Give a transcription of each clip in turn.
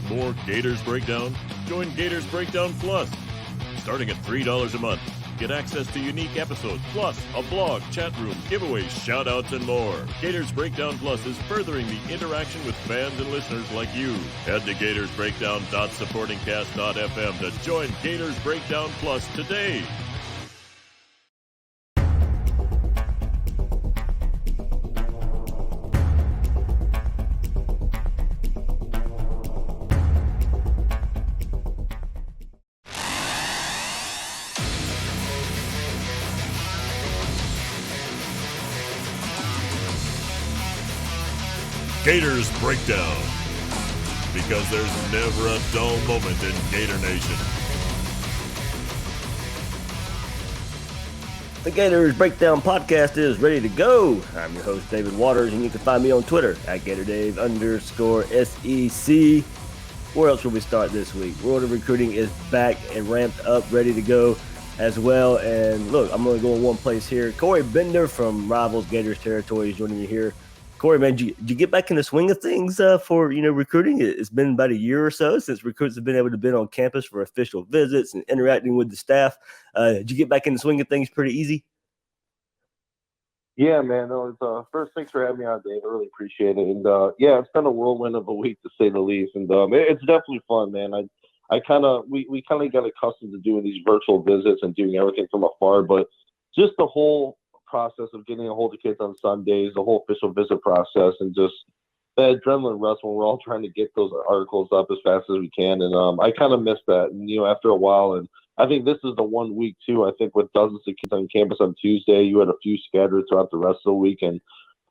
more Gators Breakdown? Join Gators Breakdown Plus. Starting at $3 a month, get access to unique episodes, plus a blog, chat room, giveaways, shout-outs, and more. Gators Breakdown Plus is furthering the interaction with fans and listeners like you. Head to GatorsBreakdown.supportingcast.fm to join Gators Breakdown Plus today. Gators Breakdown, because there's never a dull moment in Gator Nation. The Gators Breakdown podcast is ready to go. I'm your host, David Waters, and you can find me on Twitter at GatorDave_SEC. Where else will we start this week? World of Recruiting is back and ramped up, ready to go as well. And look, I'm going to go in one place here. Corey Bender from Rivals Gators Territory is joining me here. Corey, man, did you get back in the swing of things for recruiting? It's been about a year or so since recruits have been able to be on campus for official visits and interacting with the staff. Did you get back in the swing of things pretty easy? Yeah, man. No, first, thanks for having me on, Dave. I really appreciate it. And yeah, it's been a whirlwind of a week to say the least. And it's definitely fun, man. We kind of got accustomed to doing these virtual visits and doing everything from afar, but just the whole process of getting a hold of kids on Sundays, the whole official visit process, and just the adrenaline rush when we're all trying to get those articles up as fast as we can. And I kind of missed that, and after a while. And I think this is the 1 week too. I think with dozens of kids on campus on Tuesday, you had a few scattered throughout the rest of the week, and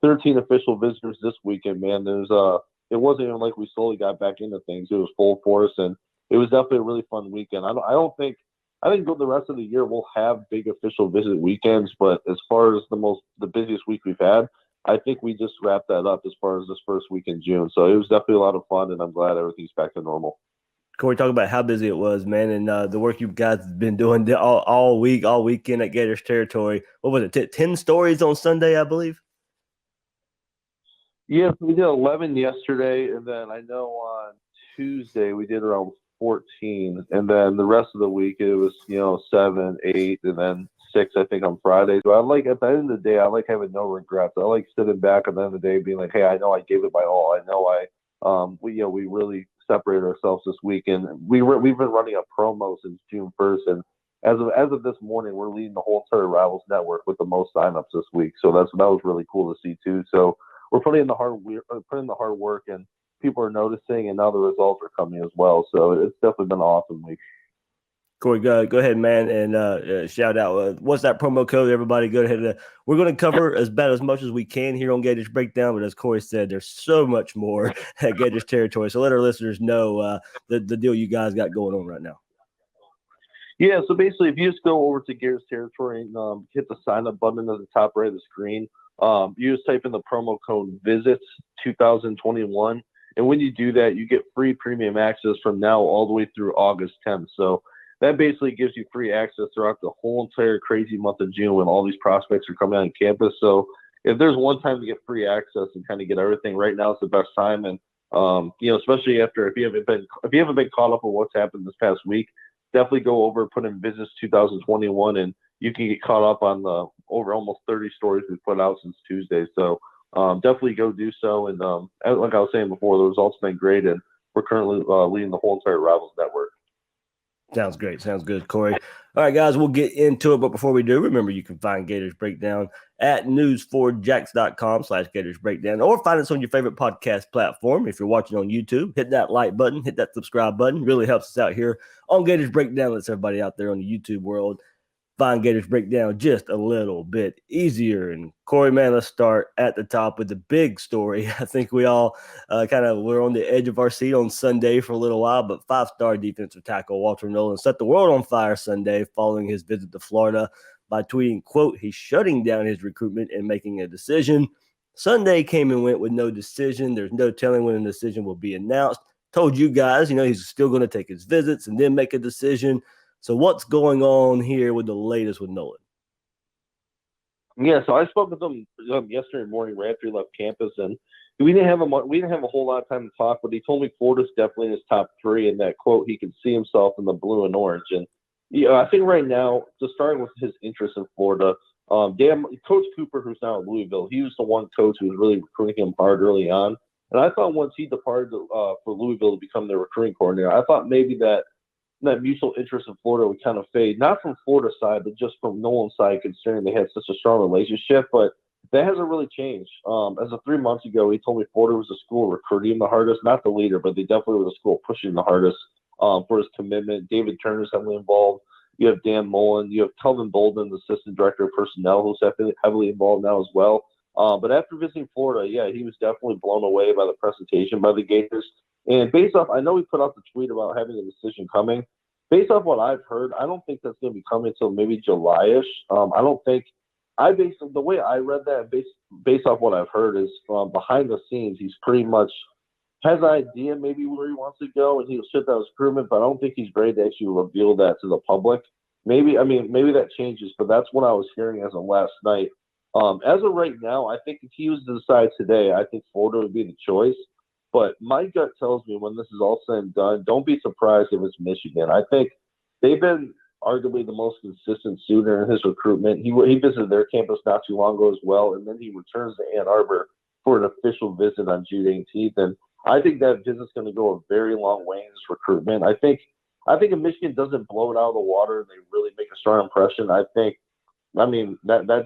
13 official visitors this weekend. Man, it wasn't even like we slowly got back into things. It was full force, and it was definitely a really fun weekend. I think the rest of the year we'll have big official visit weekends, but as far as the busiest week we've had, I think we just wrapped that up as far as this first week in June. So it was definitely a lot of fun, and I'm glad everything's back to normal. Corey, talk about how busy it was, man, and the work you guys have been doing all weekend at Gators Territory. What was it, 10 stories on Sunday, I believe? Yeah, we did 11 yesterday, and then I know on Tuesday we did around 14, and then the rest of the week it was 7, 8, and then 6 I think on Friday. So at the end of the day, I like having no regrets. I like sitting back at the end of the day being like, hey, I know I gave it my all. I know we really separated ourselves this week, and we've been running a promo since June 1st, and as of this morning, we're leading the whole entire Rivals network with the most signups this week. So that was really cool to see too. So we're putting in the hard work, and people are noticing, and now the results are coming as well. So it's definitely been an awesome week. Corey, go ahead, man, and shout out. What's that promo code? Everybody, go ahead. We're going to cover as much as we can here on Gators Breakdown, but as Corey said, there's so much more at Gators Territory. So let our listeners know the deal you guys got going on right now. Yeah, so basically, if you just go over to Gators Territory and hit the sign-up button at the top right of the screen, you just type in the promo code VISITS 2021. And when you do that, you get free premium access from now all the way through August 10th. So that basically gives you free access throughout the whole entire crazy month of June when all these prospects are coming on campus. So if there's one time to get free access and kind of get everything, right now it's the best time. And especially if you haven't been caught up with what's happened this past week, definitely go over, put in Visits 2021, and you can get caught up on the over almost 30 stories we've put out since Tuesday. So definitely go do so. And like I was saying before, the results have been great, and we're currently leading the whole entire Rivals network. Sounds great. Sounds good, Corey. All right, guys, we'll get into it. But before we do, remember you can find Gators Breakdown at news4jax.com/Gators Breakdown, or find us on your favorite podcast platform. If you're watching on YouTube, hit that like button, hit that subscribe button. Really helps us out here on Gators Breakdown. Lets everybody out there on the YouTube world find Gators Breakdown just a little bit easier. And Corey, man, let's start at the top with the big story. I think we all were on the edge of our seat on Sunday for a little while, but 5-star defensive tackle Walter Nolan set the world on fire Sunday following his visit to Florida by tweeting, quote, he's shutting down his recruitment and making a decision. Sunday came and went with no decision. There's no telling when a decision will be announced. Told you guys, he's still going to take his visits and then make a decision. So what's going on here with the latest with Nolan? Yeah, so I spoke with him yesterday morning right after he left campus, and we didn't have a whole lot of time to talk, but he told me Florida's definitely in his top 3, and that quote, he can see himself in the blue and orange. And I think right now, just starting with his interest in Florida, Coach Cooper, who's now at Louisville, he was the one coach who was really recruiting him hard early on. And I thought once he departed for Louisville to become their recruiting coordinator, I thought maybe that mutual interest in Florida would kind of fade, not from Florida's side, but just from Nolan's side, considering they had such a strong relationship. But that hasn't really changed. As of 3 months ago, he told me Florida was the school recruiting him the hardest, not the leader, but they definitely were the school pushing the hardest for his commitment. David Turner's heavily involved. You have Dan Mullen. You have Kelvin Bolden, the assistant director of personnel, who's heavily involved now as well. But after visiting Florida, yeah, he was definitely blown away by the presentation by the Gators. And based off, I know he put out the tweet about having a decision coming. Based off what I've heard, I don't think that's going to be coming until maybe July-ish. The way I read that, based off what I've heard, is from behind the scenes, he's pretty much has an idea maybe where he wants to go, and he'll ship that as recruitment, but I don't think he's ready to actually reveal that to the public. Maybe that changes, but that's what I was hearing as of last night. As of right now, I think if he was to decide today, I think Florida would be the choice. But my gut tells me when this is all said and done, don't be surprised if it's Michigan. I think they've been arguably the most consistent student in his recruitment. He visited their campus not too long ago as well, and then he returns to Ann Arbor for an official visit on June 18th. And I think that visit's going to go a very long way in his recruitment. I think if Michigan doesn't blow it out of the water and they really make a strong impression, that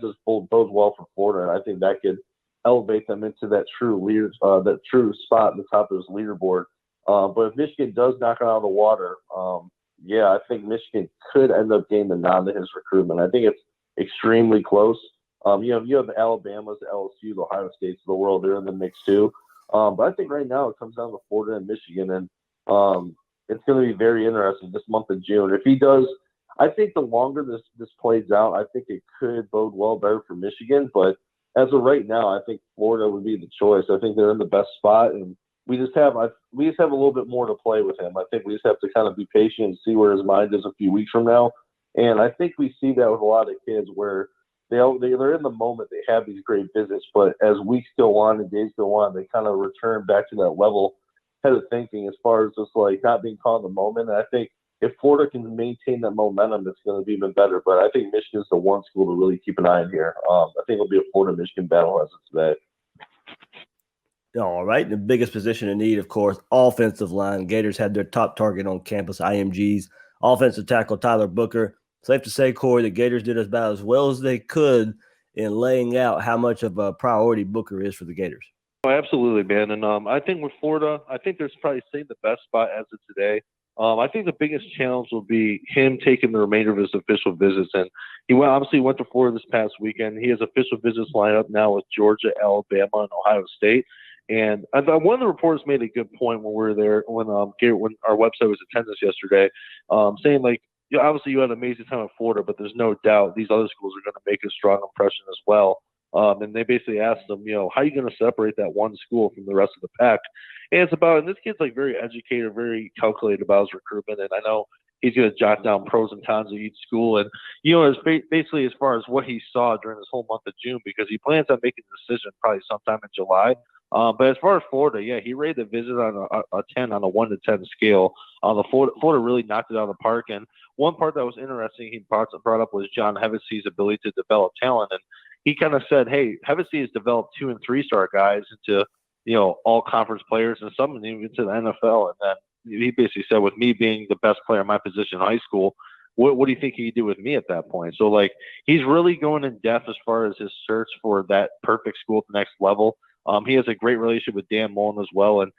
just bodes well for Florida, and I think that could elevate them into that true leader, that true spot at the top of his leaderboard. But if Michigan does knock it out of the water, I think Michigan could end up getting the nod to his recruitment. I think it's extremely close. You have the Alabamas, the LSU, the Ohio States of the world. They're in the mix too. But I think right now it comes down to Florida and Michigan, and it's going to be very interesting this month of June. If he does, I think the longer this plays out, I think it could bode well better for Michigan. But as of right now, I think Florida would be the choice. I think they're in the best spot, and we just have a little bit more to play with him. I think we just have to kind of be patient and see where his mind is a few weeks from now. And I think we see that with a lot of kids where they're in the moment, they have these great visits, but as weeks go on and days go on, they kind of return back to that level headed thinking as far as just like not being caught in the moment. And I think if Florida can maintain that momentum, it's going to be even better. But I think Michigan's the one school to really keep an eye on here. I think it'll be a Florida-Michigan battle as of today. All right. The biggest position in need, of course, offensive line. Gators had their top target on campus, IMG's offensive tackle Tyler Booker. Safe to say, Corey, the Gators did about as well as they could in laying out how much of a priority Booker is for the Gators. Oh, absolutely, man. And I think with Florida, I think there's probably staying the best spot as of today. I think the biggest challenge will be him taking the remainder of his official visits. And he obviously went to Florida this past weekend. He has official visits lined up now with Georgia, Alabama, and Ohio State. And I thought one of the reporters made a good point when we were there, when our website was attendance yesterday, saying like, obviously you had an amazing time in Florida, but there's no doubt these other schools are going to make a strong impression as well. And they basically asked him, how are you going to separate that one school from the rest of the pack? And and this kid's like very educated, very calculated about his recruitment. And I know he's going to jot down pros and cons of each school. And, it's basically as far as what he saw during this whole month of June, because he plans on making a decision probably sometime in July. But as far as Florida, he rated the visit on a 10 on a 1 to 10 scale. Florida really knocked it out of the park. And one part that was interesting he brought up was John Hevessy's ability to develop talent. And he kind of said, hey, Hevesy has developed 2- and 3-star guys into, all conference players and some even to the NFL. And then he basically said, with me being the best player in my position in high school, what do you think he'd do with me at that point? So, like, he's really going in depth as far as his search for that perfect school at the next level. He has a great relationship with Dan Mullen as well. And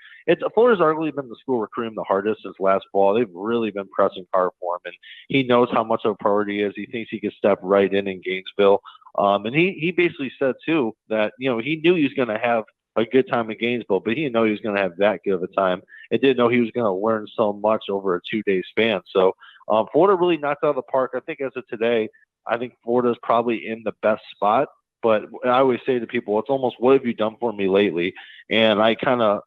Florida's arguably been the school recruiting the hardest since last fall. They've really been pressing hard for him. And he knows how much of a priority he is. He thinks he can step right in Gainesville. And he basically said, too, that, he knew he was going to have a good time in Gainesville, but he didn't know he was going to have that good of a time. And didn't know he was going to learn so much over a 2-day span. So Florida really knocked out of the park. I think as of today, I think Florida's probably in the best spot. But I always say to people, it's almost, what have you done for me lately? And I kind of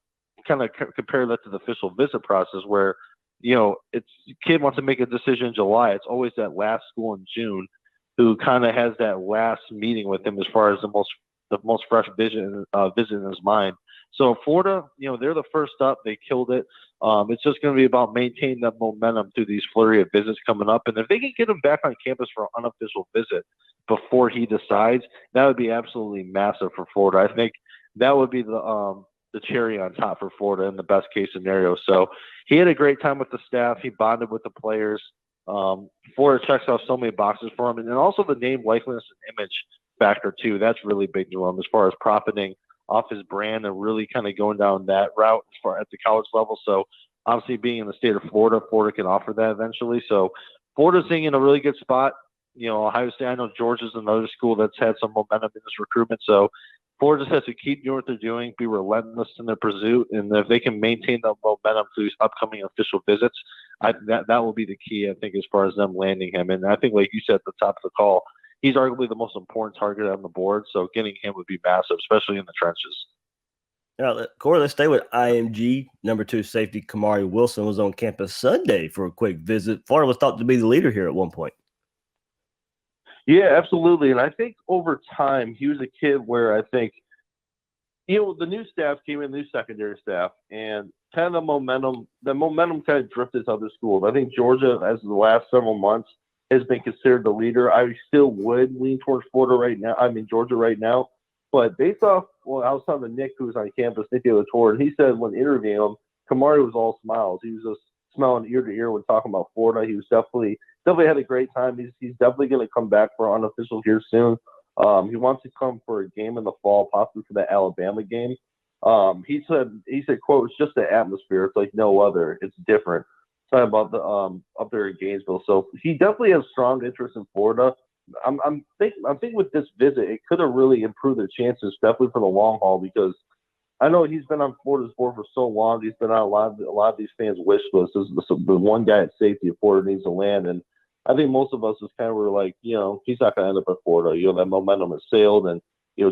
compare that to the official visit process where, it's kid wants to make a decision in July. It's always that last school in June who kind of has that last meeting with him as far as the most fresh vision visit in his mind. So Florida, they're the first up. They killed it. It's just going to be about maintaining that momentum through these flurry of visits coming up. And if they can get him back on campus for an unofficial visit before he decides, that would be absolutely massive for Florida. I think that would be the cherry on top for Florida in the best case scenario. So he had a great time with the staff. He bonded with the players. Florida checks off so many boxes for him. And then also the name, likeness, and image factor too. That's really big to him as far as profiting off his brand and really kind of going down that route as far at the college level. So obviously being in the state of Florida, Florida can offer that eventually. So Florida's in a really good spot. Ohio State, I know Georgia's another school that's had some momentum in this recruitment. So Florida just has to keep doing what they're doing, be relentless in their pursuit, and if they can maintain the momentum through these upcoming official visits, that will be the key, I think, as far as them landing him. And I think, like you said at the top of the call, he's arguably the most important target on the board, so getting him would be massive, especially in the trenches. Now, Corey, let's stay with IMG. Number 2 safety Kamari Wilson was on campus Sunday for a quick visit. Florida was thought to be the leader here at one point. Yeah, absolutely. And I think over time, he was a kid where I think, the new staff came in, new secondary staff, and kind of the momentum kind of drifted to other schools. I think Georgia, as the last several months, has been considered the leader. I still would lean towards Georgia right now. But based off, I was talking to Nick, who was on campus, Nick De La Torre, and he said when interviewing him, Kamari was all smiles. He was just smiling ear to ear when talking about Florida. He was definitely had a great time. He's definitely going to come back for unofficial here soon. He wants to come for a game in the fall, possibly for the Alabama game. He said, quote, "It's just the atmosphere. It's like no other. It's different." Talking about the up there in Gainesville. So he definitely has strong interest in Florida. I'm thinking with this visit, it could have really improved their chances, definitely for the long haul, because I know he's been on Florida's board for so long. He's been on a lot of these fans' wish lists. This is the one guy at safety if Florida needs to land, and I think most of us just kind of were like, he's not going to end up at Florida. That momentum has sailed, and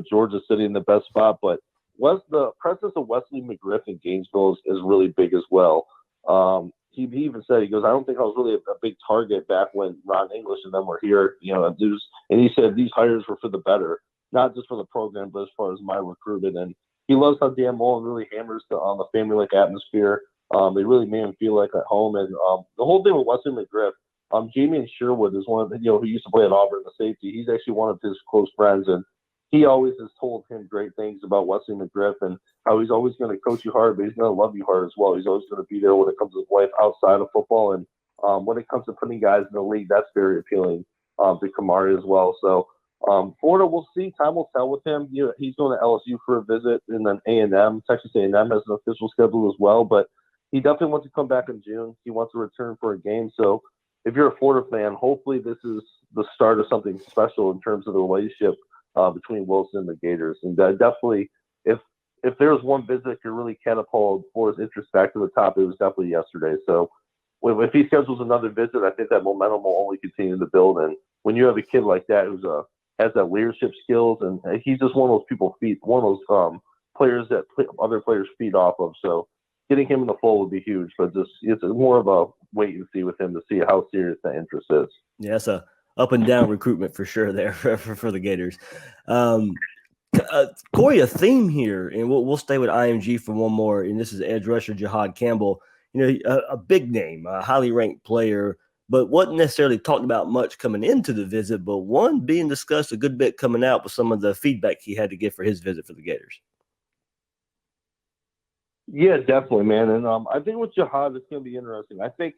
Georgia's sitting in the best spot. But the presence of Wesley McGriff in Gainesville is really big as well. He even said, he goes, "I don't think I was really a big target back when Ron English and them were here, and he said these hires were for the better, not just for the program, but as far as my recruitment." And he loves how Dan Mullen really hammers on the family-like atmosphere. They really made him feel like at home. And the whole thing with Wesley McGriff, Jamie Sherwood is one of the, who used to play at Auburn, the safety. He's actually one of his close friends, and he always has told him great things about Wesley McGriff and how he's always going to coach you hard, but he's going to love you hard as well. He's always going to be there when it comes to his life outside of football. And when it comes to putting guys in the league, that's very appealing to Kamari as well. So Florida, we'll see. Time will tell with him. He's going to LSU for a visit, and then A&M, Texas A&M has an official schedule as well. But he definitely wants to come back in June. He wants to return for a game. So if you're a Florida fan, hopefully this is the start of something special in terms of the relationship between Wilson and the Gators. And definitely, if there was one visit that could really catapult Florida's interest back to the top, it was definitely yesterday. So if he schedules another visit, I think that momentum will only continue to build. And when you have a kid like that who's has that leadership skills, and he's just one of those players that other players feed off of. So getting him in the fold would be huge, but it's more of a wait and see with him to see how serious that interest is. Yeah, that's a up and down recruitment for sure there for the Gators. Corey, a theme here, and we'll stay with IMG for one more, and this is edge rusher Jahad Campbell. A big name, a highly ranked player, but wasn't necessarily talked about much coming into the visit, but one being discussed a good bit coming out with some of the feedback he had to give for his visit for the Gators. Yeah, definitely, man. And I think with Jahad, it's going to be interesting. I think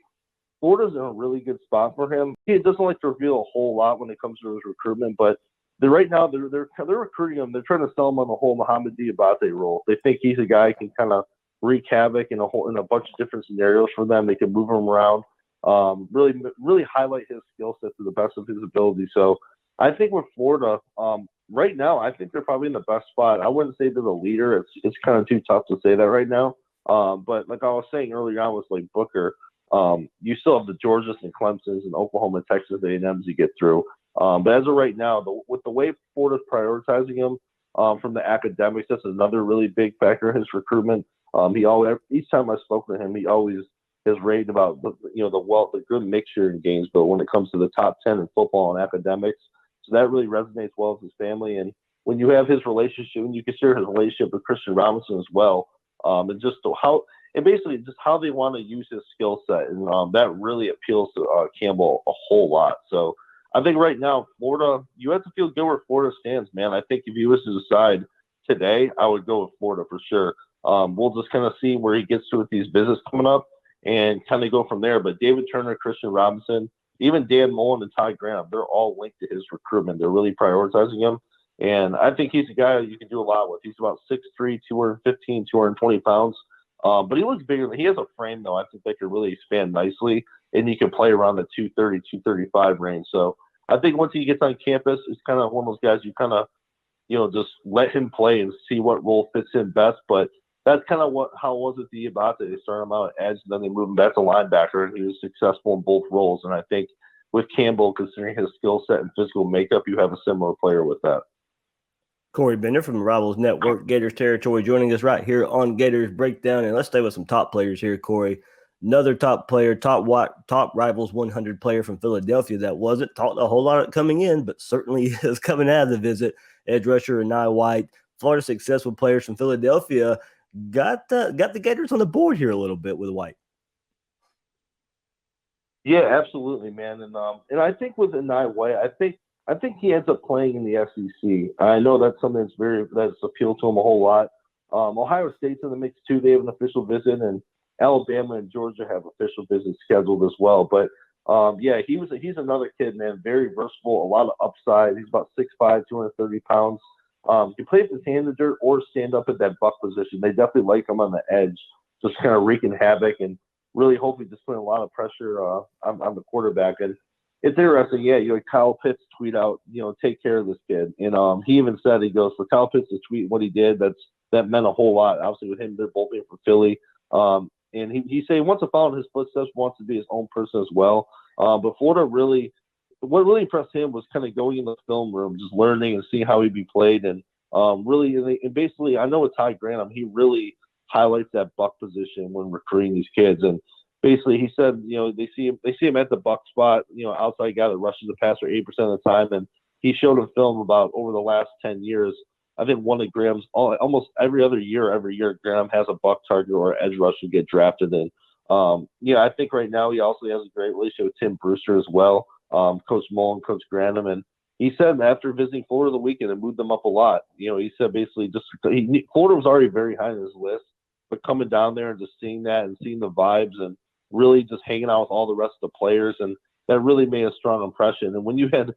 Florida's in a really good spot for him. He doesn't like to reveal a whole lot when it comes to his recruitment, but right now they're recruiting him. They're trying to sell him on the whole Mohamed Diabate role. They think he's a guy who can kind of wreak havoc in a bunch of different scenarios for them. They can move him around, really highlight his skill set to the best of his ability. So I think with Florida, right now, I think they're probably in the best spot. I wouldn't say they're the leader. It's kind of too tough to say that right now. But like I was saying earlier on with like Booker, you still have the Georgias and Clemsons and Oklahoma, Texas A&Ms you get through. But as of right now, with the way Florida's prioritizing him from the academics, that's another really big factor in his recruitment. Each time I spoke to him, he always has raved about the good mixture in Gainesville when it comes to the top 10 in football and academics. So that really resonates well with his family. And when you have his relationship, when you consider his relationship with Christian Robinson as well, and just basically just how they want to use his skill set, and that really appeals to Campbell a whole lot. So I think right now, Florida, you have to feel good where Florida stands, man. I think if you was to decide today, I would go with Florida for sure. We'll just kind of see where he gets to with these visits coming up and kind of go from there. But David Turner, Christian Robinson, even Dan Mullen and Ty Graham, they're all linked to his recruitment. They're really prioritizing him. And I think he's a guy you can do a lot with. He's about 6'3", 215, 220 pounds. But he looks bigger. He has a frame, though, I think that could really expand nicely. And he can play around the 230, 235 range. So I think once he gets on campus, it's kind of one of those guys you kind of, just let him play and see what role fits in best. But that's kind of how it was with Diabate. They started him out at edge, and then they moved him back to linebacker, and he was successful in both roles. And I think with Campbell, considering his skill set and physical makeup, you have a similar player with that. Corey Bender from the Rivals Network, Gators Territory, joining us right here on Gators Breakdown. And let's stay with some top players here, Corey. Another top player, top Rivals 100 player from Philadelphia that wasn't talked a whole lot coming in, but certainly is coming out of the visit. Edge rusher Anai White, Florida successful players from Philadelphia, got the Gators on the board here a little bit with White. Yeah, absolutely, man. And I think with Anai White, I think he ends up playing in the SEC. I know that's something that's appealed to him a whole lot. Ohio State's in the mix too. They have an official visit, and Alabama and Georgia have official visits scheduled as well. But yeah, he's another kid, man. Very versatile, a lot of upside. He's about 6'5", 230 pounds. He can play with his hand in the dirt or stand up at that buck position. They definitely like him on the edge, just kind of wreaking havoc and really hopefully just putting a lot of pressure on the quarterback. And it's interesting, yeah. You had Kyle Pitts tweet out, take care of this kid. And he even said, he goes, for Kyle Pitts to tweet what he did, that meant a whole lot. Obviously, with him, they're both being from Philly. And he said he wants to follow in his footsteps, wants to be his own person as well. But Florida what really impressed him was kind of going in the film room, just learning and seeing how he'd be played. And basically, I know with Ty Graham, he really highlights that buck position when recruiting these kids. And basically, he said, they see him at the buck spot, outside guy that rushes the passer 8% of the time. And he showed him film about over the last 10 years. I think one of Graham's almost every year, Graham has a buck target or edge rusher get drafted in. I think right now he also has a great relationship with Tim Brewster as well, Coach Mullen, Coach Grantham. And he said after visiting Florida the weekend, it moved them up a lot. He said basically Florida was already very high on his list, but coming down there and just seeing that and seeing the vibes and really just hanging out with all the rest of the players, and that really made a strong impression. And when you had,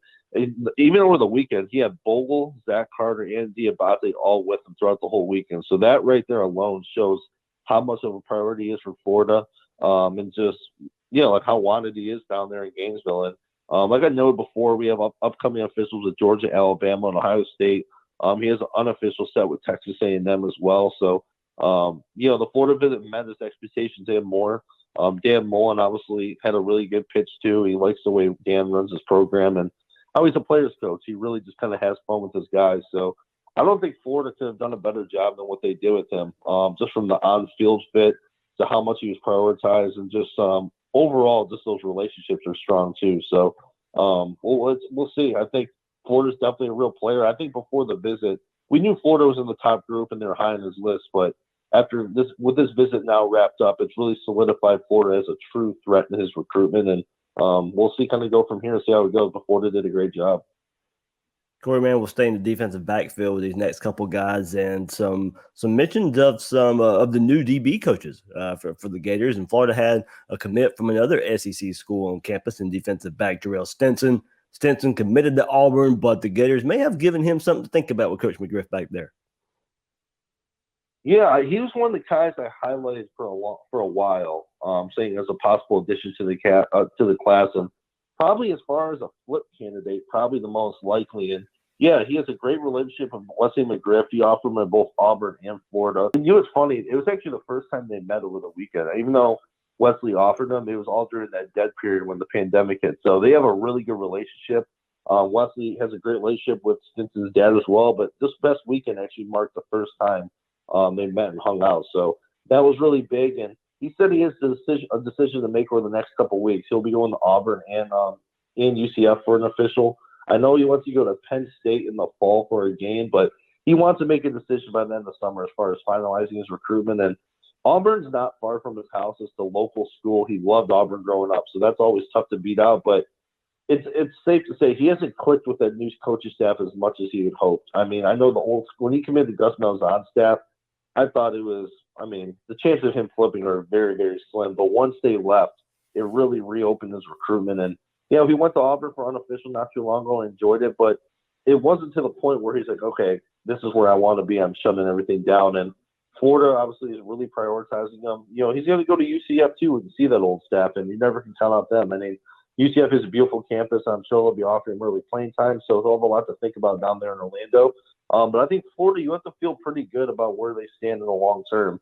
even over the weekend, he had Bogle, Zach Carter, and Diabate all with him throughout the whole weekend. So that right there alone shows how much of a priority he is for Florida, and just, like how wanted he is down there in Gainesville. And like I noted before, we have upcoming officials with Georgia, Alabama, and Ohio State. He has an unofficial set with Texas A&M as well. So, the Florida visit met his expectations and more. Dan Mullen obviously had a really good pitch too. He likes the way Dan runs his program and how he's a player's coach. He really just kind of has fun with his guys. So I don't think Florida could have done a better job than what they did with him, just from the on-field fit to how much he was prioritized, and just overall, just those relationships are strong too. So we'll see. I think Florida's definitely a real player. I think before the visit, we knew Florida was in the top group and they're high on his list, but with this visit now wrapped up, it's really solidified Florida as a true threat in his recruitment, and we'll see kind of go from here and see how it goes. But Florida did a great job. Corey, man, we'll stay in the defensive backfield with these next couple guys, and some mentions of some of the new DB coaches for the Gators. And Florida had a commit from another SEC school on campus in defensive back Jarrell Stinson. Stinson committed to Auburn, but the Gators may have given him something to think about with Coach McGriff back there. Yeah, he was one of the guys I highlighted for a while, saying as a possible addition to the class, and probably as far as a flip candidate, probably the most likely. And yeah, he has a great relationship with Wesley McGriff. He offered him at both Auburn and Florida. And it's funny, it was actually the first time they met over the weekend. Even though Wesley offered him, it was all during that dead period when the pandemic hit. So they have a really good relationship. Wesley has a great relationship with Stinson's dad as well. But this past weekend actually marked the first time they met and hung out. So that was really big. And he said he has a decision to make over the next couple of weeks. He'll be going to Auburn and UCF for an official. I know he wants to go to Penn State in the fall for a game, but he wants to make a decision by the end of the summer as far as finalizing his recruitment. And Auburn's not far from his house. It's the local school. He loved Auburn growing up, so that's always tough to beat out. But it's safe to say he hasn't clicked with that new coaching staff as much as he had hoped. I mean, I know the old school, when he committed to Gus Malzahn's staff, I thought it was, I mean, the chances of him flipping are very, very slim. But once they left, it really reopened his recruitment. And, you know, he went to Auburn for unofficial not too long ago and enjoyed it. But it wasn't to the point where he's like, okay, this is where I want to be. I'm shutting everything down. And Florida obviously is really prioritizing him. You know, he's going to go to UCF too and see that old staff, and you never can count out them. I mean, UCF is a beautiful campus. I'm sure they'll be offering early playing time, so they'll have a lot to think about down there in Orlando. But I think Florida, you have to feel pretty good about where they stand in the long term.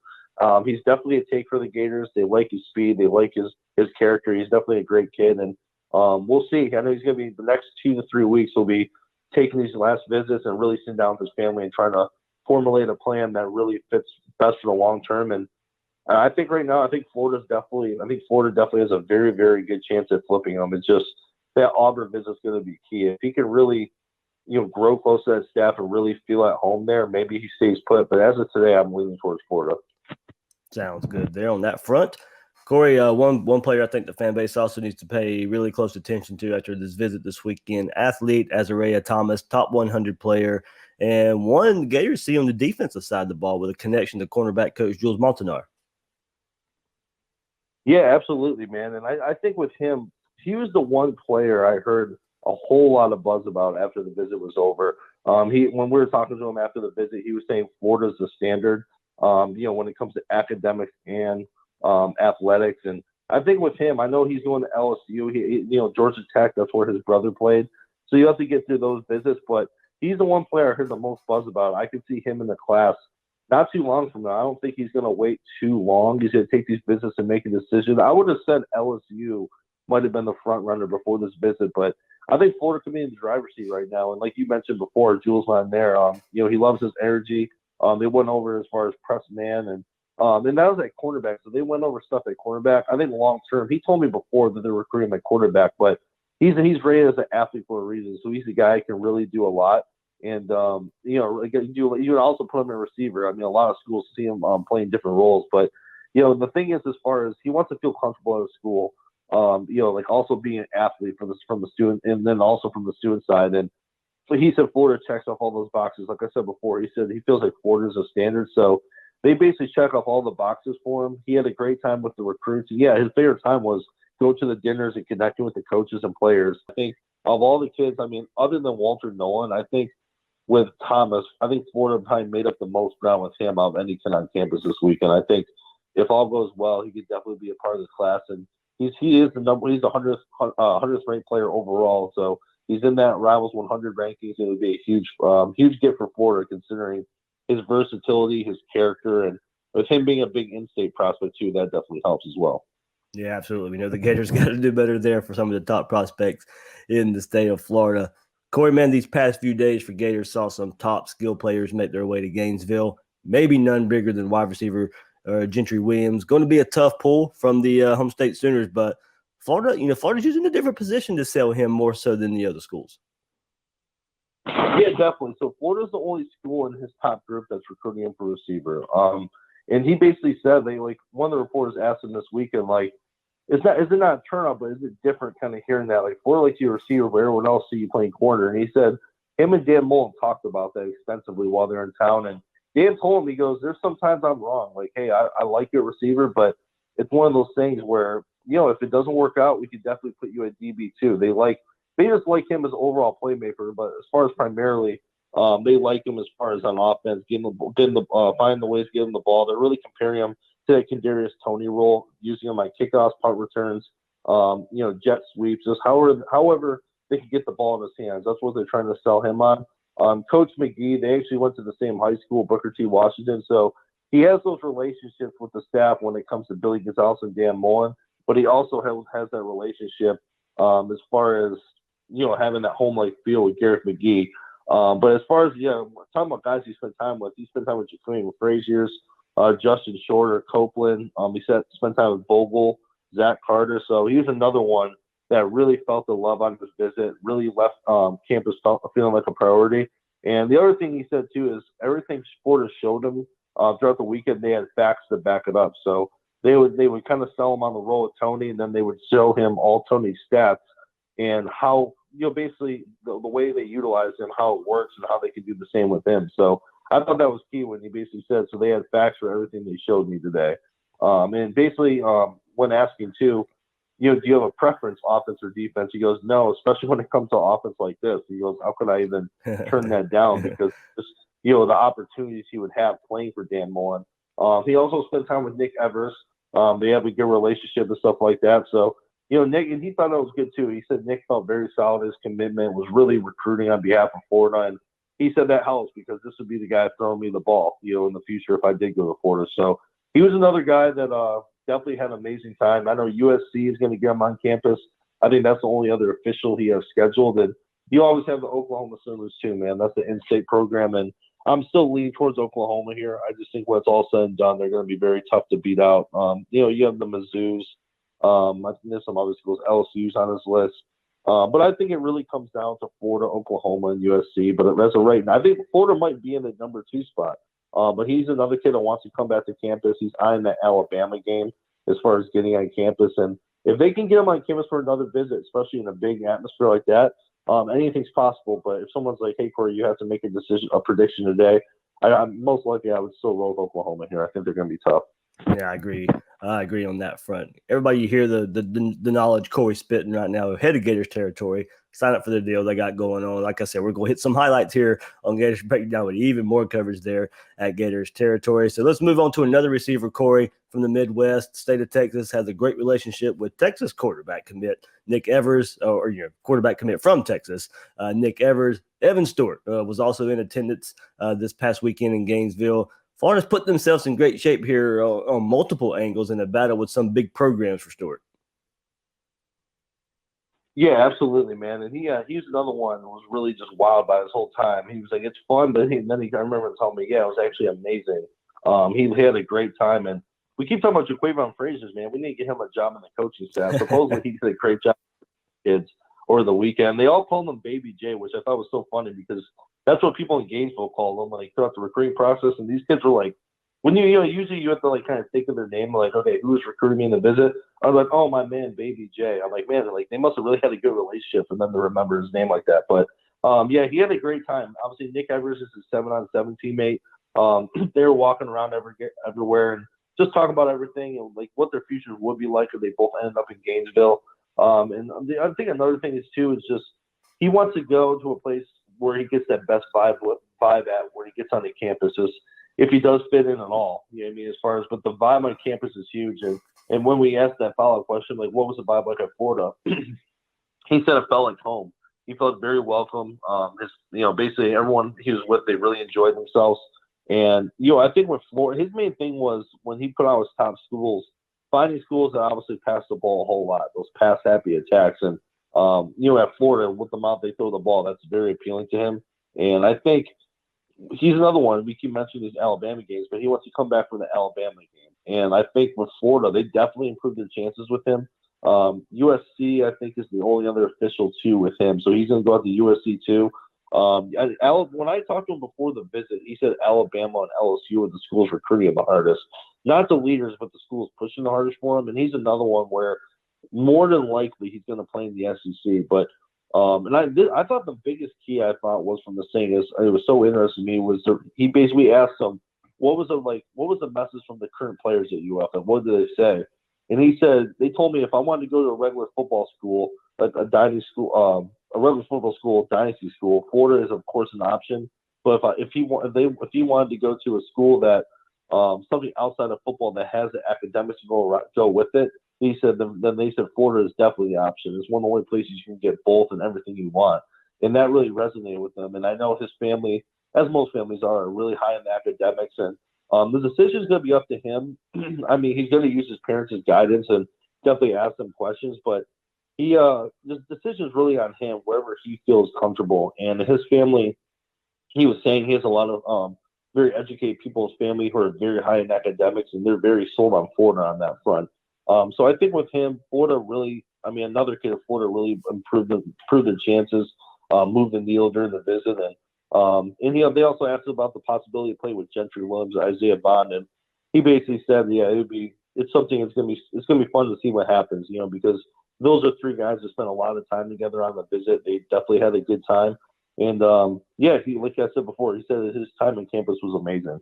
He's definitely a take for the Gators. They like his speed. They like his character. He's definitely a great kid, and we'll see. I know he's going to be the next 2 to 3 weeks. He'll be taking these last visits and really sitting down with his family and trying to formulate a plan that really fits best for the long term. And I think right now, I think Florida definitely has a very, very good chance at flipping him. It's just that Auburn visit is going to be key. If he can really, you know, grow close to that staff and really feel at home there, maybe he stays put. But as of today, I'm leaning towards Florida. Sounds good there on that front. Corey, one player I think the fan base also needs to pay really close attention to after this visit this weekend, athlete Azariah Thomas, top 100 player, and one Gators see on the defensive side of the ball with a connection to cornerback coach Jules Montanar. Yeah, absolutely, man. And I think with him, he was the one player I heard a whole lot of buzz about after the visit was over. When we were talking to him after the visit, he was saying Florida's the standard, you know, when it comes to academics and athletics. And I think with him, I know he's going to LSU. He, you know, Georgia Tech, that's where his brother played. So you have to get through those visits. But he's the one player I heard the most buzz about. I could see him in the class not too long from now. I don't think he's going to wait too long. He's going to take these visits and make a decision. I would have said LSU might have been the front runner before this visit, but I think Florida could be in the driver's seat right now. And like you mentioned before, Jules not there. You know, he loves his energy. They went over as far as press man and that was at cornerback. So they went over stuff at cornerback. I think long term, he told me before that they're recruiting him at quarterback, but he's rated as an athlete for a reason. So he's a guy who can really do a lot. And, you know, you would also put him in receiver. I mean, a lot of schools see him playing different roles. But, you know, the thing is, as far as he wants to feel comfortable at a school, you know, like also being an athlete from the student and then also from the student side. And so he said Florida checks off all those boxes. Like I said before, he said he feels like Florida is a standard. So they basically check off all the boxes for him. He had a great time with the recruits. And yeah, his favorite time was going to the dinners and connecting with the coaches and players. I think of all the kids, I mean, other than Walter Nolan, I think with Thomas, I think Florida probably made up the most ground with him out of any kid on campus this weekend. I think if all goes well, he could definitely be a part of the class. And he's the 100th ranked player overall. So he's in that Rivals 100 rankings. It would be a huge gift for Florida considering his versatility, his character, and with him being a big in-state prospect too, that definitely helps as well. Yeah, absolutely. We know the Gators got to do better there for some of the top prospects in the state of Florida. Corey, man, these past few days for Gators saw some top skill players make their way to Gainesville. Maybe none bigger than wide receiver Gentry Williams. Going to be a tough pull from the home state Sooners, but Florida's using a different position to sell him more so than the other schools. Yeah, definitely. So Florida's the only school in his top group that's recruiting him for receiver. And he basically said one of the reporters asked him this weekend, is it not a turnout, but is it different kind of hearing that? Like, Florida likes you a receiver, but everyone else see you playing corner. And he said him and Dan Mullen talked about that extensively while they're in town. And Dan told him, he goes, there's sometimes I'm wrong. Like, hey, I like you at receiver, but it's one of those things where, you know, if it doesn't work out, we could definitely put you at DB too. They just like him as overall playmaker, but as far as primarily, they like him as far as on offense, finding the ways to give him the ball. They're really comparing him to that Kadarius Toney role, using him like kickoffs, punt returns, jet sweeps, just however they can get the ball in his hands. That's what they're trying to sell him on. Coach McGee, they actually went to the same high school, Booker T. Washington, so he has those relationships with the staff when it comes to Billy Gonzalez and Dan Mullen, but he also has that relationship as far as, you know, having that home-like feel with Garrett McGee. But as far as, talking about guys he spent time with Jaquan Fraziers, Justin Shorter, Copeland. He spent time with Bogle, Zach Carter. So he was another one that really felt the love on his visit, really left campus feeling like a priority. And the other thing he said, too, is everything Sporter showed him throughout the weekend, they had facts to back it up. So they would kind of sell him on the roll with Tony, and then they would show him all Tony's stats and how, basically the way they utilize him, how it works, and how they could do the same with him. So I thought that was key when he basically said, so they had facts for everything they showed me today. And basically, when asking, too, do you have a preference, offense or defense? He goes, no, especially when it comes to offense like this. He goes, how could I even turn that down? Because just, the opportunities he would have playing for Dan Mullen. He also spent time with Nick Evers. They have a good relationship and stuff like that. So, Nick, and he thought that was good too. He said Nick felt very solid. His commitment was really recruiting on behalf of Florida. And he said that helps because this would be the guy throwing me the ball, in the future if I did go to Florida. So he was another guy that definitely had an amazing time. I know USC is going to get him on campus. I think that's the only other official he has scheduled. And you always have the Oklahoma Sooners too, man. That's the in-state program. And I'm still leaning towards Oklahoma here. I just think when it's all said and done, they're going to be very tough to beat out. You have the Mizzous. I think there's some other schools. LSU's on his list. But I think it really comes down to Florida, Oklahoma, and USC. But as of right now, I think Florida might be in the number 2 spot. But he's another kid that wants to come back to campus. He's eyeing that Alabama game as far as getting on campus. And if they can get him on campus for another visit, especially in a big atmosphere like that, anything's possible. But if someone's like, hey, Corey, you have to make a prediction today, most likely I would still roll with Oklahoma here. I think they're going to be tough. Yeah, I agree. I agree on that front. Everybody, you hear the knowledge Corey spitting right now, head of Gators Territory. Sign up for the deal they got going on. Like I said, we're going to hit some highlights here on Gators Breakdown with even more coverage there at Gators Territory. So let's move on to another receiver, Corey, from the Midwest. State of Texas has a great relationship with Texas quarterback commit Nick Evers, quarterback commit from Texas, Nick Evers. Evan Stewart was also in attendance this past weekend in Gainesville. Florida's put themselves in great shape here on multiple angles in a battle with some big programs for Stewart. Yeah, absolutely, man. And he's another one who was really just wild by his whole time. He was like, it's fun, but then I remember him telling me, it was actually amazing. He had a great time. And we keep talking about Jaquavon Frazier's, man. We need to get him a job in the coaching staff. Supposedly he did a great job with kids over the weekend. They all called him Baby J, which I thought was so funny because that's what people in Gainesville call him when they start the recruiting process. And these kids were like, when usually you have to like kind of think of their name, like, okay, who's recruiting me in the visit? I was like, oh, my man, Baby J. I'm like, man, like they must have really had a good relationship for them to remember his name like that. But he had a great time. Obviously, Nick Evers is his 7-on-7 teammate. They were walking around everywhere and just talking about everything and like what their future would be like if they both ended up in Gainesville. And I think another thing is just he wants to go to a place where he gets that best vibe at when he gets on the campus. Just if he does fit in at all, as far as, but the vibe on campus is huge. And when we asked that follow-up question, like, what was the vibe like at Florida? He said it felt like home. He felt very welcome. Basically everyone he was with, they really enjoyed themselves. And, I think with Florida, his main thing was when he put out his top schools, finding schools that obviously pass the ball a whole lot, those pass-happy attacks. And, at Florida, with the amount they throw the ball, that's very appealing to him. And I think he's another one. We keep mentioning these Alabama games, but he wants to come back from the Alabama game. And I think with Florida, they definitely improved their chances with him. USC, I think, is the only other official too with him. So he's going to go out to USC too. When I talked to him before the visit, he said Alabama and LSU are the schools recruiting the hardest. Not the leaders, but the schools pushing the hardest for him. And he's another one where more than likely he's going to play in the SEC. But I thought the biggest key I thought was from the saying is it was so interesting to me was he basically asked him what was the message from the current players at UF and what did they say? And he said they told me if I wanted to go to a regular football school, like a dynasty school, a regular football school, dynasty school, Florida is of course an option. But if he wanted to go to a school that something outside of football that has the academics to go with it, he said then they said Florida is definitely the option. It's one of the only places you can get both and everything you want. And that really resonated with him. And I know his family, as most families are really high in the academics. And the decision is going to be up to him. I mean, he's going to use his parents' guidance and definitely ask them questions. But the decision is really on him, wherever he feels comfortable. And his family, he was saying he has a lot of very educated people in his family who are very high in academics, and they're very sold on Florida on that front. So I think with him, Florida really I mean, another kid at Florida really improved their chances, moved the needle during the visit. And they also asked about the possibility of playing with Gentry Williams, Isaiah Bond, and he basically said, yeah, it's something it's gonna be fun to see what happens, because those are three guys that spent a lot of time together on the visit. They definitely had a good time. And like I said before, he said that his time on campus was amazing.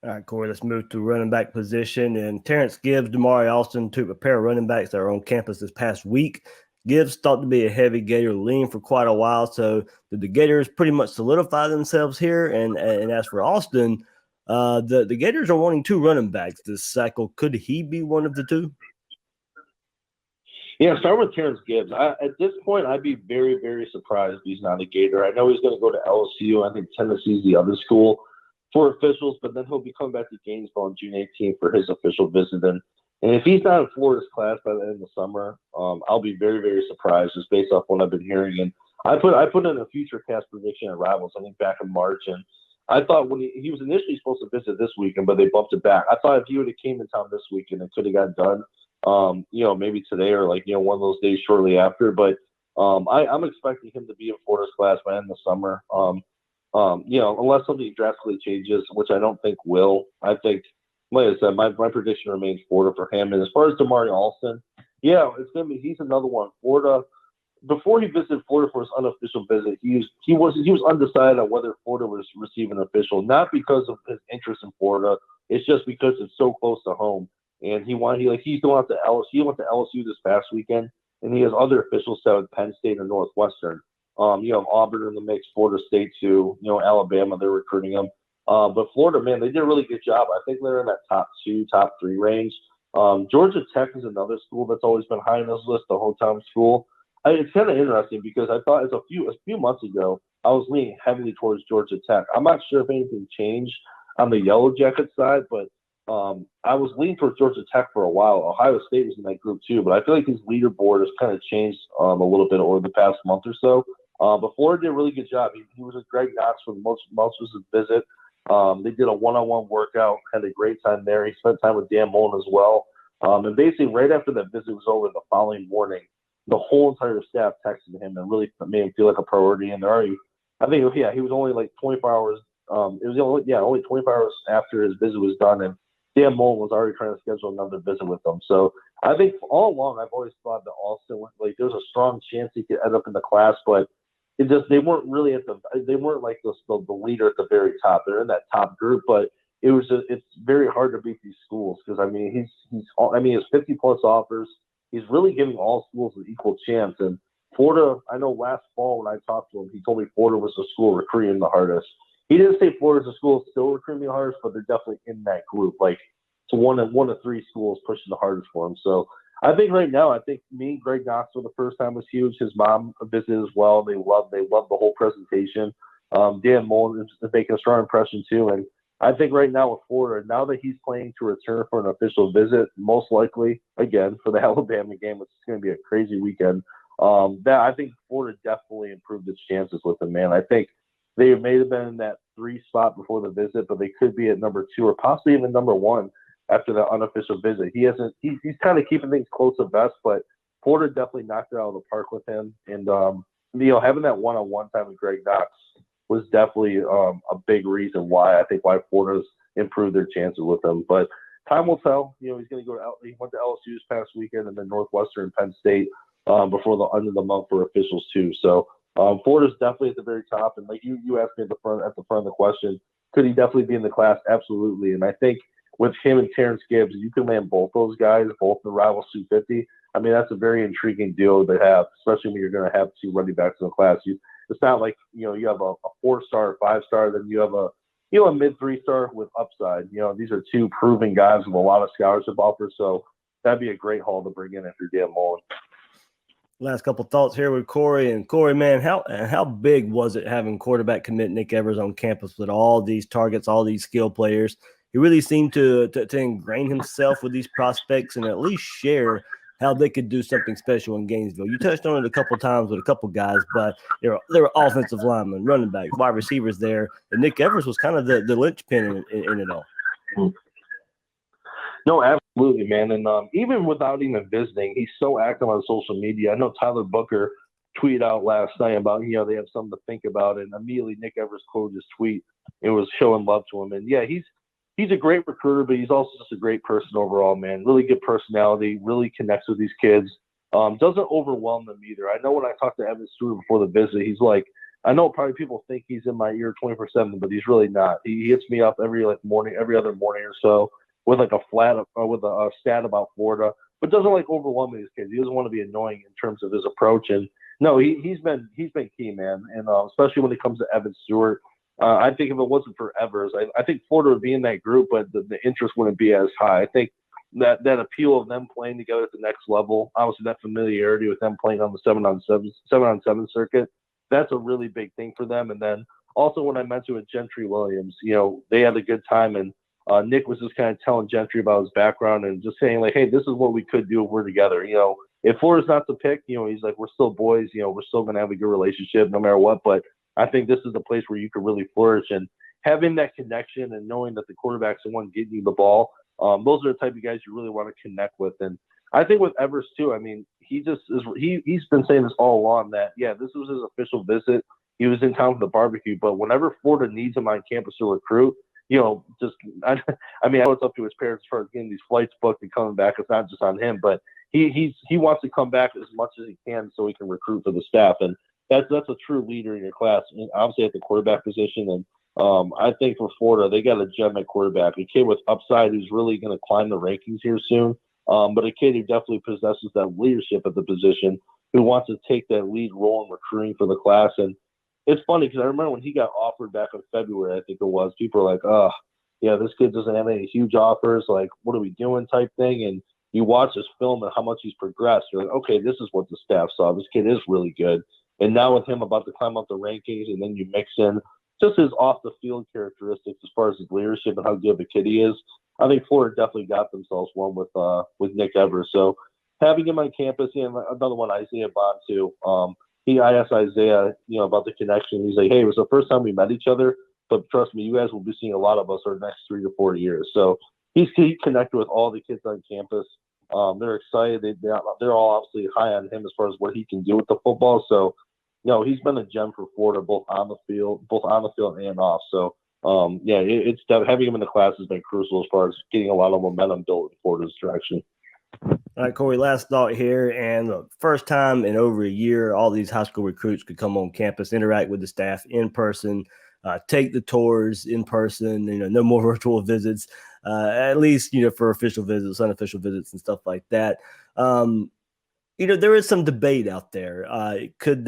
All right, Corey, let's move to running back position. And Terrence Gibbs, Damari Alston, two pair of running backs that are on campus this past week. Gibbs thought to be a heavy Gator lean for quite a while. So did the Gators pretty much solidify themselves here? And as for Alston, the Gators are wanting two running backs this cycle. Could he be one of the two? Yeah, start with Terrence Gibbs. At this point, I'd be very, very surprised if he's not a Gator. I know he's going to go to LSU. I think Tennessee's the other school for officials, but then he'll be coming back to Gainesville on June 18th for his official visit. And if he's not in Florida's class by the end of the summer, I'll be very, very surprised just based off what I've been hearing. And I put in a future cast prediction at Rivals, I think back in March, and I thought when he was initially supposed to visit this weekend, but they bumped it back. I thought if he would have came in town this weekend, it could have got done. Maybe today or one of those days shortly after. But I'm expecting him to be in Florida's class by the end of the summer. Unless something drastically changes, which I don't think will. I think, like I said, my prediction remains Florida for him. And as far as Damari Alston, he's another one. Florida, before he visited Florida for his unofficial visit, he was undecided on whether Florida was receiving an official, not because of his interest in Florida. It's just because it's so close to home. And he's going out to LSU. He went to LSU this past weekend, and he has other officials set with Penn State and Northwestern. You have Auburn in the mix, Florida State too. Alabama, they're recruiting him. But Florida, man, they did a really good job. I think they're in that top 2, top 3 range. Georgia Tech is another school that's always been high on this list, the hometown school. It's kind of interesting because I thought a few months ago I was leaning heavily towards Georgia Tech. I'm not sure if anything changed on the Yellow Jacket side, but I was leaning towards Georgia Tech for a while. Ohio State was in that group too, but I feel like his leaderboard has kind of changed a little bit over the past month or so. But Florida did a really good job. He was with Greg Knox for most of his visit. They did a one-on-one workout, had a great time there. He spent time with Dan Mullen as well. And basically right after that visit was over the following morning, the whole entire staff texted him and really made him feel like a priority. And he was only like 24 hours. Only 24 hours after his visit was done, and Dan Mullen was already trying to schedule another visit with them. So I think all along I've always thought that Alston there's a strong chance he could end up in the class, but they weren't really they weren't like the leader at the very top. They're in that top group, but it's very hard to beat these schools because he has 50 plus offers. He's really giving all schools an equal chance. And Florida, I know last fall when I talked to him, he told me Florida was the school recruiting the hardest. He didn't say Florida's a school still recruiting the hardest, but they're definitely in that group. Like it's one of 3 schools pushing the hardest for him. So I think right now, me and Greg Knox for the first time was huge. His mom visited as well. They loved the whole presentation. Dan Mullen is making a strong impression too. And I think right now with Florida, now that he's planning to return for an official visit, most likely again for the Alabama game, which is going to be a crazy weekend. I think Florida definitely improved its chances with him, man. I think they may have been in that 3 spot before the visit, but they could be at number 2 or possibly even number 1 after the unofficial visit. He's kind of keeping things close at best, but Florida definitely knocked it out of the park with him. And having that one-on-one time with Greg Knox was definitely a big reason why Florida's improved their chances with him. But time will tell. He's going to he went to LSU this past weekend and then Northwestern and Penn State before the end of the month for officials too. So Florida's definitely at the very top. And like you asked me at the front of the question, could he definitely be in the class? Absolutely. And I think with him and Terrence Gibbs, you can land both those guys, both the rival 250. I mean, that's a very intriguing deal to have, especially when you're going to have 2 running backs in the class. It's not like, you have a 4-star, 5-star, then you have a mid 3-star with upside. These are 2 proven guys with a lot of scholarship offers. So that'd be a great haul to bring in after Dan Mullen. Last couple thoughts here with Corey. And Corey, man, how big was it having quarterback commit Nick Evers on campus with all these targets, all these skill players? He really seemed to ingrain himself with these prospects and at least share how they could do something special in Gainesville. You touched on it a couple times with a couple guys, but there were offensive linemen, running backs, wide receivers there, and Nick Evers was kind of the linchpin in it all. No, absolutely, man. And even without even visiting, he's so active on social media. I know Tyler Booker tweeted out last night about, they have something to think about. And immediately Nick Evers quoted his tweet. It was showing love to him. And, yeah, he's a great recruiter, but he's also just a great person overall, man. Really good personality, really connects with these kids. Doesn't overwhelm them either. I know when I talked to Evan Stewart before the visit, he's like, I know probably people think he's in my ear 24/7, but he's really not. He hits me up every other morning or so with like with a stat about Florida, but doesn't like overwhelm these kids. He doesn't want to be annoying in terms of his approach. And no, he's been key, man. And especially when it comes to Evan Stewart, I think if it wasn't for Evers, I think Florida would be in that group, but the interest wouldn't be as high. I think that appeal of them playing together at the next level, obviously that familiarity with them playing on the 7-on-7 circuit, that's a really big thing for them. And then also when I mentioned with Gentry Williams, they had a good time, and Nick was just kind of telling Gentry about his background and just saying like, hey, this is what we could do if we're together. If Florida's not the pick, he's like, we're still boys, we're still going to have a good relationship no matter what. But I think this is the place where you could really flourish, and having that connection and knowing that the quarterback's the one getting you the ball. Those are the type of guys you really want to connect with. And I think with Evers too, I mean, he's been saying this all along that, yeah, this was his official visit. He was in town for the barbecue, but whenever Florida needs him on campus to recruit, I know it's up to his parents as far as getting these flights booked and coming back. It's not just on him, but he wants to come back as much as he can so he can recruit for the staff. And that's a true leader in your class, and obviously at the quarterback position. And I think for Florida, they got a gem at quarterback, a kid with upside who's really going to climb the rankings here soon. But a kid who definitely possesses that leadership at the position, who wants to take that lead role in recruiting for the class. And it's funny because I remember when he got offered back in February, I think it was, people were like, oh, yeah, this kid doesn't have any huge offers. Like, what are we doing type thing? And you watch this film and how much he's progressed. You're like, okay, this is what the staff saw. This kid is really good. And now with him about to climb up the rankings, and then you mix in just his off-the-field characteristics as far as his leadership and how good of a kid he is, I think Florida definitely got themselves one with Nick Evers. So having him on campus, and another one, Isaiah Bond too. I asked Isaiah, about the connection. He's like, hey, it was the first time we met each other, but trust me, you guys will be seeing a lot of us over the next 3 to 4 years. So he connected with all the kids on campus. They're excited. They're all obviously high on him as far as what he can do with the football. So, he's been a gem for Florida, both on the field and off. So, it's having him in the class has been crucial as far as getting a lot of momentum built in Florida's direction. All right, Corey, last thought here. And look, first time in over a year, all these high school recruits could come on campus, interact with the staff in person, take the tours in person, no more virtual visits, at least, for official visits, unofficial visits and stuff like that. There is some debate out there. Could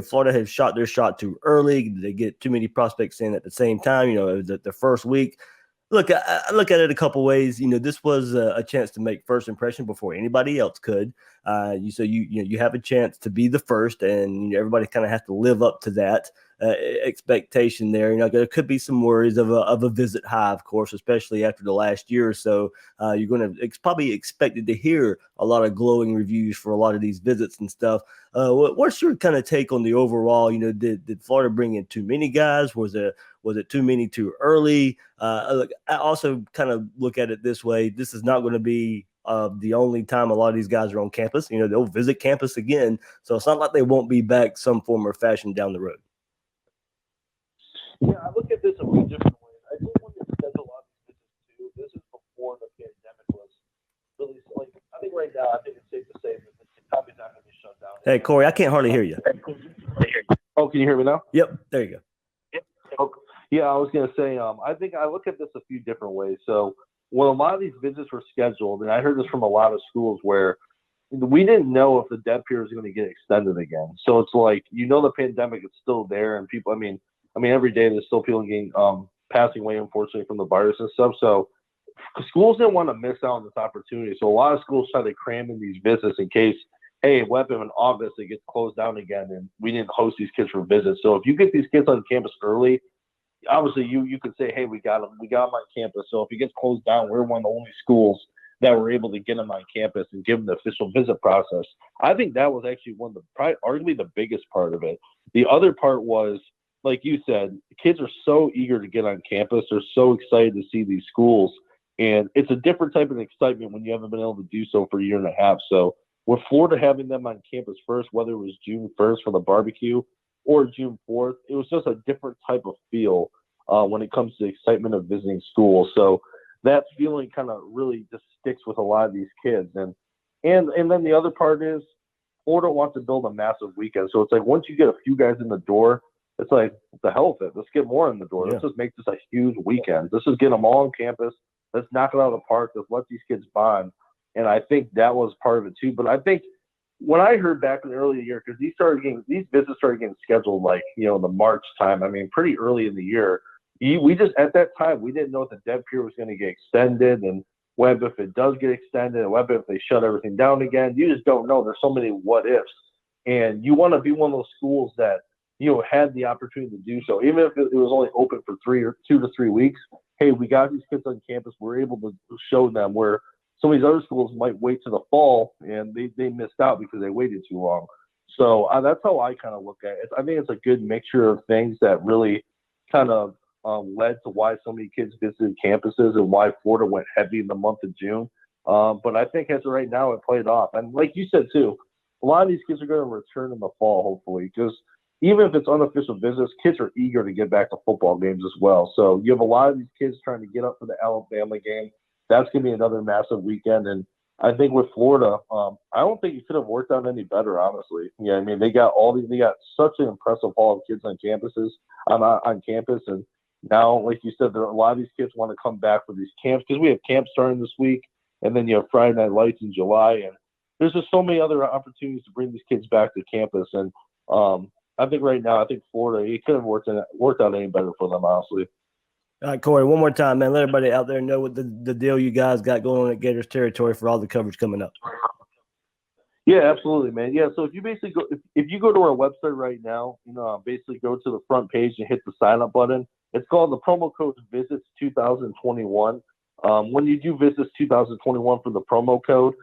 Florida have shot their shot too early? Did they get too many prospects in at the same time? The first week. Look, I look at it a couple ways. This was a chance to make first impression before anybody else could. You have a chance to be the first, and everybody kind of has to live up to that expectation there. There could be some worries of a visit high, of course, especially after the last year or so. You're going to probably expected to hear a lot of glowing reviews for a lot of these visits and stuff. What's your kind of take on the overall? Did Florida bring in too many guys? Was it too many too early? Look, I also kind of look at it this way. This is not going to be the only time a lot of these guys are on campus. They'll visit campus again. So it's not like they won't be back some form or fashion down the road. Yeah, I look at this a few different ways. I think when they schedule a lot of these visits too, this is before the pandemic was really, I think right now, I think it's safe to say that the company's not going to be shut down. Hey, Corey, I can't hardly hear you. Oh, can you hear me now? Yep, there you go. Okay. Yeah, I was going to say, I think I look at this a few different ways. So when a lot of these visits were scheduled, and I heard this from a lot of schools where we didn't know if the dead period was going to get extended again. So it's like, the pandemic is still there, and people, I mean, every day there's still people getting passing away, unfortunately, from the virus and stuff. So schools didn't want to miss out on this opportunity. So a lot of schools try to cram in these visits in case, hey, what if in August it gets closed down again and we didn't host these kids for visits. So if you get these kids on campus early, obviously you could say, hey, we got them on campus. So if it gets closed down, we're one of the only schools that were able to get them on campus and give them the official visit process. I think that was actually arguably the biggest part of it. The other part was, like you said, kids are so eager to get on campus. They're so excited to see these schools. And it's a different type of excitement when you haven't been able to do so for a year and a half. So with Florida having them on campus first, whether it was June 1st for the barbecue or June 4th, it was just a different type of feel when it comes to the excitement of visiting school. So that feeling kind of really just sticks with a lot of these kids. And then the other part is Florida wants to build a massive weekend. So it's like once you get a few guys in the door, it's like, what the hell with it? Let's get more in the door. Yeah. Let's just make this a huge weekend. Let's just get them all on campus. Let's knock it out of the park. Let's let these kids bond. And I think that was part of it too. But I think when I heard back in the early year, because these visits started getting scheduled like, the March time. I mean, pretty early in the year. We just, at that time, we didn't know if the dead period was going to get extended, and what if it does get extended, and what if they shut everything down again. You just don't know. There's so many what ifs. And you want to be one of those schools that, had the opportunity to do so. Even if it was only open for 2 to 3 weeks, hey, we got these kids on campus. We're able to show them where some of these other schools might wait to the fall, and they missed out because they waited too long. So that's how I kind of look at it. I think it's a good mixture of things that really kind of led to why so many kids visited campuses and why Florida went heavy in the month of June. But I think as of right now, it played off. And like you said, too, a lot of these kids are going to return in the fall, hopefully, because even if it's unofficial visits, kids are eager to get back to football games as well. So you have a lot of these kids trying to get up for the Alabama game. That's going to be another massive weekend. And I think with Florida, I don't think it could have worked out any better, honestly. Yeah, I mean, they got such an impressive haul of kids on campus. And now, like you said, a lot of these kids want to come back for these camps because we have camps starting this week. And then you have Friday Night Lights in July. And there's just so many other opportunities to bring these kids back to campus. And I think right now, Florida, it couldn't have worked out any better for them, honestly. All right, Corey, one more time, man. Let everybody out there know what the deal you guys got going on at Gators Territory for all the coverage coming up. Yeah, absolutely, man. Yeah, so if you basically go to our website right now, basically go to the front page and hit the sign up button. It's called the promo code Visits 2021. When you do Visits 2021 for the promo code,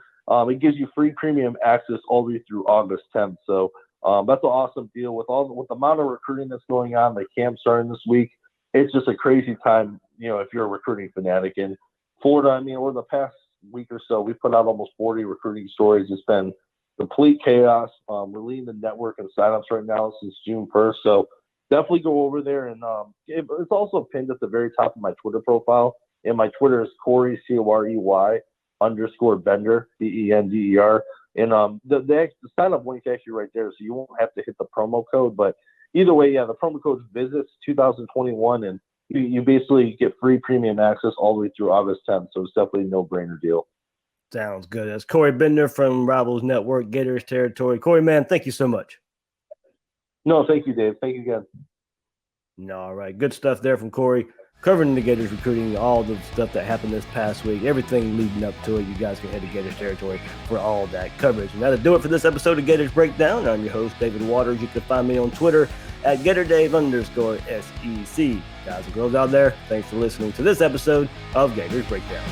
it gives you free premium access all the way through August 10th. So that's an awesome deal with the amount of recruiting that's going on. The camp starting this week. It's just a crazy time, if you're a recruiting fanatic. In Florida, I mean, over the past week or so, we've put out almost 40 recruiting stories. It's been complete chaos. We're leading the network and signups right now since June 1st. So definitely go over there. And it's also pinned at the very top of my Twitter profile. And my Twitter is Corey, COREY _Bender, BENDER. And the sign-up link is actually right there, so you won't have to hit the promo code. But either way, yeah, the promo code is Visits 2021, and you basically get free premium access all the way through August 10th, so it's definitely a no-brainer deal. Sounds good. That's Corey Bender from Rivals Network, Gators Territory. Corey, man, thank you so much. No, thank you, Dave. Thank you again. All right, good stuff there from Corey. Covering the Gators recruiting, all the stuff that happened this past week, everything leading up to it. You guys can head to Gators Territory for all that coverage. And that'll do it for this episode of Gators Breakdown. I'm your host, David Waters. You can find me on Twitter at GatorDave_SEC. Guys and girls out there, thanks for listening to this episode of Gators Breakdown.